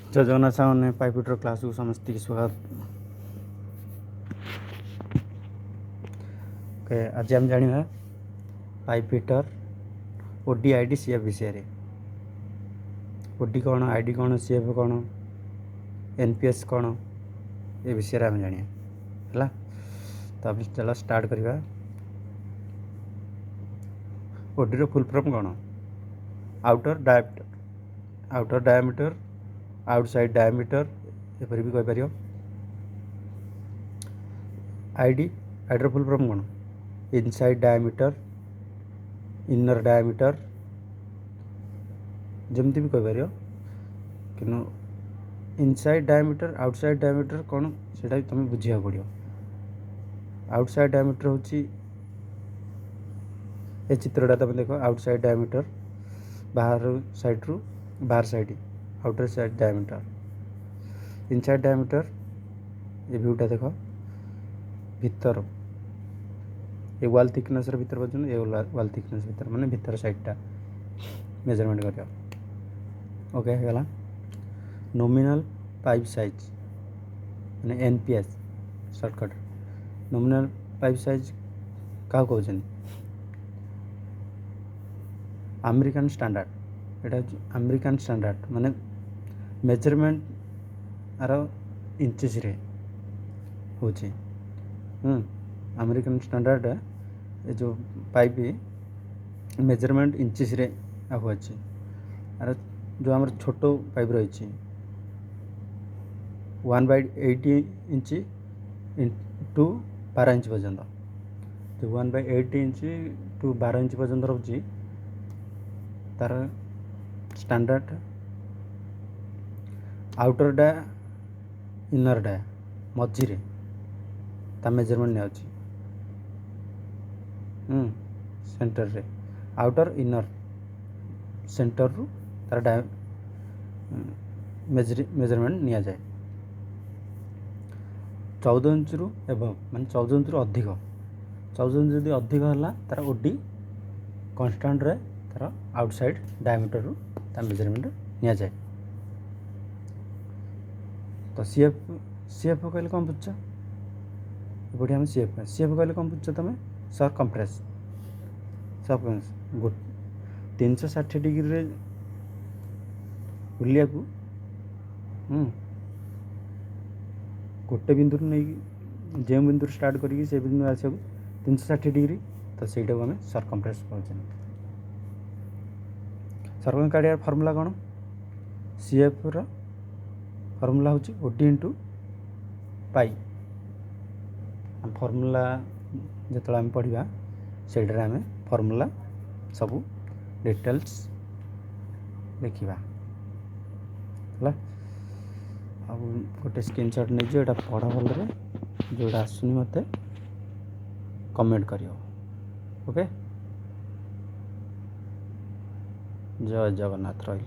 जय जगन्नाथ सामने पाइपिटर क्लास को समस्त की स्वागत। ओके आज हम जाना पाइपिटर ओडी आईडी सीएफ विषय। ओडी कौन, आईडी कौन, सीएफ कौन, एनपीएस कौन, ये विषय आम जाना है। तो अब चलो स्टार्ट करवा। ओडी रो फुल फॉर्म कौन? आउटर डायमीटर, आउटसाइड डायमीटर एपरी भी कहीपर। आईडी रो फुल फॉर्म कौन? इनसाइड डायमीटर, इनर डायमीटर जमती भी कहीपर कि इनसाइड डायमीटर आउटसाइड डायमीटर कौन से तुम बुझा पड़ो। आउटसाइड डायमीटर हूँ ये चित्रटा तुम देख। आउटसाइड डायमीटर बाहर साइड रू बाहर side outer side diameter. Inside diameter ये व्यूटा देख भीतर ये वाल थिकनेस भीतर पर्यटन ये वाल थिकनेस भीतर माने भीतर साइडटा मेजरमेंट कर। ओके गला। नॉमिनल पाइप साइज माने NPS shortcut. Nominal pipe size क्या कहते अमेरिकन स्टैंडर्ड। एटा अमेरिकन स्टैंडर्ड माने मेजरमेंट आर इंचेस रे होची। अमेरिकन स्टैंडर्ड ये जो पाइप मेजरमेंट इंचेस रे होची। आर जो आम छोट पाइप रही 1/80 इंच टू 12 इंच पर्यंत। जो 1/80 इंच टू 12 इंच पर्यंत रोचे तार स्टैंडर्ड। आउटर डा इनर डा मझी ता मेजरमेंट नहीं सेंटर रे। आउटर इनर सेंटर रु तार मेजरमेंट नि जाए 14 इंच रु एबव माने 14 इंच रु अधिक। 14 इंच यदि अधिक है तार ओडी कांस्टेंट रे तार आउटसाइड डायमीटर रु ता मेजरमेंट नि जाए। तो सीएफ कहले कौन बुझ ये हम सीएफ कहले कौन बुझ तुम सरकमफ्रेंस। 360 डिग्री रे बुलिया को गोटे बिंदु नहीं जो बिंदु स्टार्ट करी से बिंदु आस 360 डिग्री तो सहीटा को आम सरकमफ्रेंस कहते। सरकम काढ़ फर्मूला कौन? सीएफ रो फर्मूला हूँ ओडी इंटू पाई। फर्मूला जो आम पढ़ा से आम फर्मूला सबू डिटेल्स देखा है। आ गोटे स्क्रीनशॉट नहीं जो पढ़ भल जोड़ा आसुनी मत कमेंट करियो। ओके जय जगन्नाथ रही।